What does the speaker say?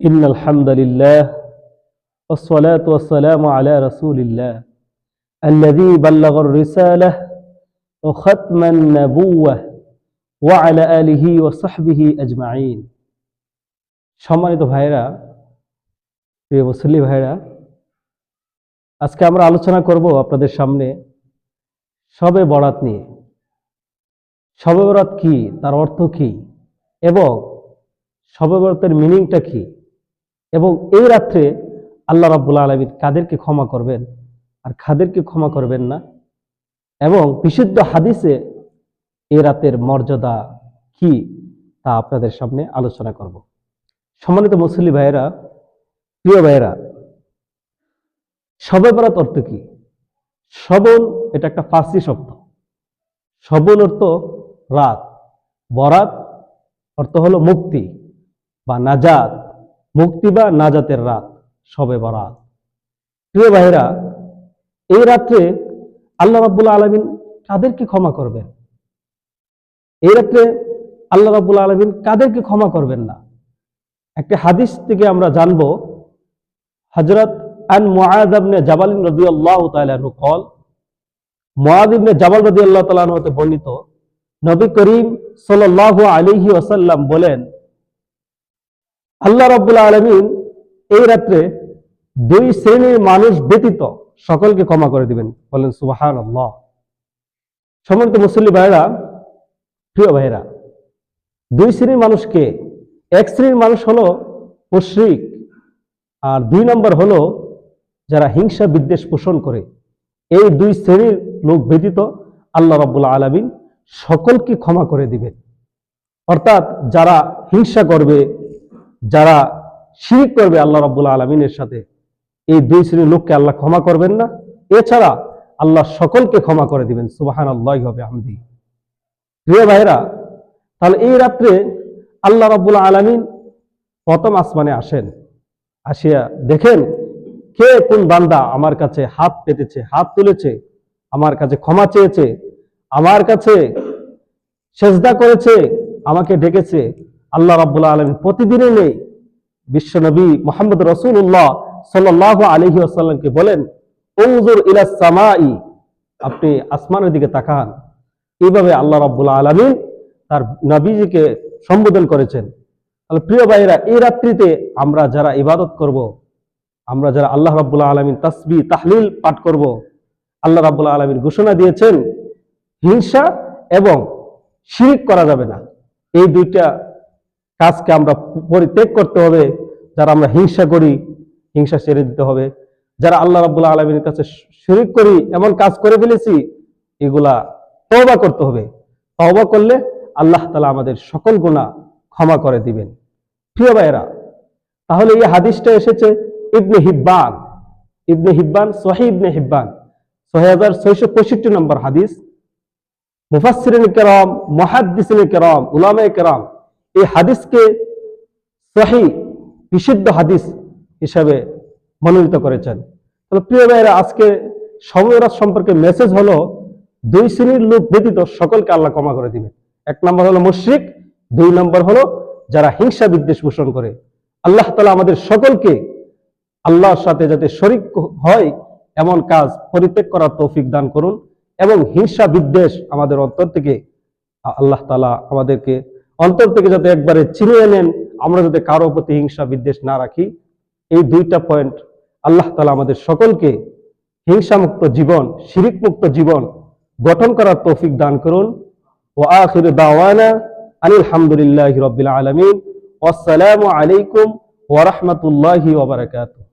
إن الحمد لله والصلاة والسلام على رسول الله الذي بلغ الرسالة وختم النبوة وعلى آله وصحبه أجمعين সম্মানিত ভাইরা, প্রিয় মুসল্লি ভাইরা, আজকে আমরা আলোচনা করব আপনাদের সামনে শবে বরাত নিয়ে। শবে বরাত কি, তার অর্থ কি, এবং শবে বরাতের মিনিংটা কি, এবং এই রাত্রে আল্লাহ রাব্বুল আলামিন কাদেরকে ক্ষমা করবেন আর কাদেরকে ক্ষমা করবেন না, এবং বিশুদ্ধ হাদিসে এই রাতের মর্যাদা কি তা আপনাদের সামনে আলোচনা করব। সম্মানিত মুসল্লি ভাইয়েরা, প্রিয় ভাইয়েরা, শবে বরাত অর্থ কি? শবন এটা একটা ফার্সি শব্দ। শবন অর্থ রাত, বরাত অর্থ হলো মুক্তি বা নাজাত, মুক্তি বা নাজাতের রাত, শবে বরাত। প্রিয় ভাইয়েরা, এই রাত্রে আল্লাহ রাব্বুল আলামিন কাদেরকে ক্ষমা করবেন? এই রাত্রে আল্লাহ রাব্বুল আলামিন কাদেরকে ক্ষমা করবেন না? একটা হাদিস থেকে আমরা জানবো, হযরত আন মুআয ইবনে জাবাল রাদিয়াল্লাহু তাআলা আনহু قال, মুআয ইবনে জাবাল রাদিয়াল্লাহু তাআলা আনহু হতে বর্ণিত, নবী করিম সাল্লাল্লাহু আলাইহি ওয়াসাল্লাম বলেন, আল্লাহ রাব্বুল আলামিন এই রাত্রে দুই শ্রেণীর মানুষ ব্যতীত সকলকে ক্ষমা করে দিবেন। বলেন সুবহানাল্লাহ। সম্মানিত মুসল্লি ভাইরা, প্রিয় ভাইরা, দুই শ্রেণীর মানুষকে, এক শ্রেণীর মানুষ হলো মুশরিক, আর দুই নম্বর হলো যারা হিংসা বিদ্বেষ পোষণ করে। এই দুই শ্রেণীর লোক ব্যতীত আল্লাহ রাব্বুল আলামিন সকলকে ক্ষমা করে দিবেন। অর্থাৎ যারা হিংসা করবে, যারা শিরক করবে আল্লাহ রাব্বুল আলামিনের সাথে, এই দুই শ্রেণীর লোককে আল্লাহ ক্ষমা করবেন না। এছাড়া আল্লাহ সকলকে ক্ষমা করে দিবেন। সুবহানাল্লাহি ওয়া বিহামদিহি। প্রিয় ভাইরা, তাহলে এই রাত্রে আল্লাহ রাব্বুল আলামিন প্রথম আসমানে আসেন, আসিয়া দেখেন কে কোন বান্দা আমার কাছে হাত পেতেছে, হাত তুলেছে, আমার কাছে ক্ষমা চেয়েছে, আমার কাছে সেজদা করেছে, আমাকে ডেকেছে। আল্লাহ রাব্বুল আলামিন প্রতিদিনই নেই বিশ্বনবী মুহাম্মদ রাসূলুল্লাহ সাল্লাল্লাহু আলাইহি ওয়াসাল্লামকে বলেন, উনজুর ইলাস সামাই, আপনি আসমানের দিকে তাকান। এইভাবে আল্লাহ রাব্বুল আলামিন তার নবীজিকে সম্বোধন করেছেন। তাহলে প্রিয় ভাইরা, এই রাত্রিতে আমরা যারা ইবাদত করব, আমরা যারা আল্লাহ রাব্বুল আলামিন তাসবিহ তাহলিল পাঠ করব, আল্লাহ রাব্বুল আলামিন ঘোষণা দিয়েছেন হিংসা এবং শিরক করা যাবে না। এই দুইটা কাজকে আমরা পরিত্যাগ করতে হবে। যারা আমরা হিংসা করি, হিংসা ছেড়ে দিতে হবে। যারা আল্লাহ রাব্বুল আলামিনের কাছে শিরক করি, এমন কাজ করে ফেলেছি, এগুলা তওবা করতে হবে। তওবা করলে আল্লাহ তাআলা আমাদের সকল গুনাহ ক্ষমা করে দিবেন। প্রিয় ভাইরা, তাহলে এই হাদিসটা এসেছে ইবনে হিব্বান, সহিহ ইবনে হিব্বান 6665 নম্বর হাদিস। মুফাসসিরিন কিরাম, মুহাদ্দিসিন কিরাম, উলামায়ে কিরাম এই হাদিসকে সহিহ, বিশুদ্ধ হাদিস হিসাবে মনোনীত করেছেন। তাহলে প্রিয় ভাইরা, আজকে শবে বরাত সম্পর্কে মেসেজ হলো, দুই শ্রেণীর লোক ব্যতীত সকলকে আল্লাহ ক্ষমা করে দিবেন। এক নম্বর হলো মুশরিক, দুই নম্বর হলো যারা হিংসা বিদ্বেষ পোষণ করে। আল্লাহ তাআলা আমাদের সকলকে আল্লাহর সাথে যাতে শরীক হয় এমন কাজ পরিত্যাগ করার তৌফিক দান করুন, এবং হিংসা বিদ্বেষ আমাদের অন্তর থেকে আল্লাহ তাআলা আমাদেরকে অন্তর থেকে যাতে একবারে ছিনিয়ে নেন, আমরা যাতে কারো প্রতি হিংসা বিদ্বেষ না রাখি। এই দুইটা পয়েন্ট আল্লাহ তাআলা আমাদের সকলকে হিংসা মুক্ত জীবন, শিরক মুক্ত জীবন গঠন করার তৌফিক দান করুন। ওয়া আখিরু দাওয়ানা আনিল হামদুলিল্লাহি রাব্বিল আলামিন। ওয়াসসালামু আলাইকুম ওয়া রাহমাতুল্লাহি ওয়া বারাকাতুহু।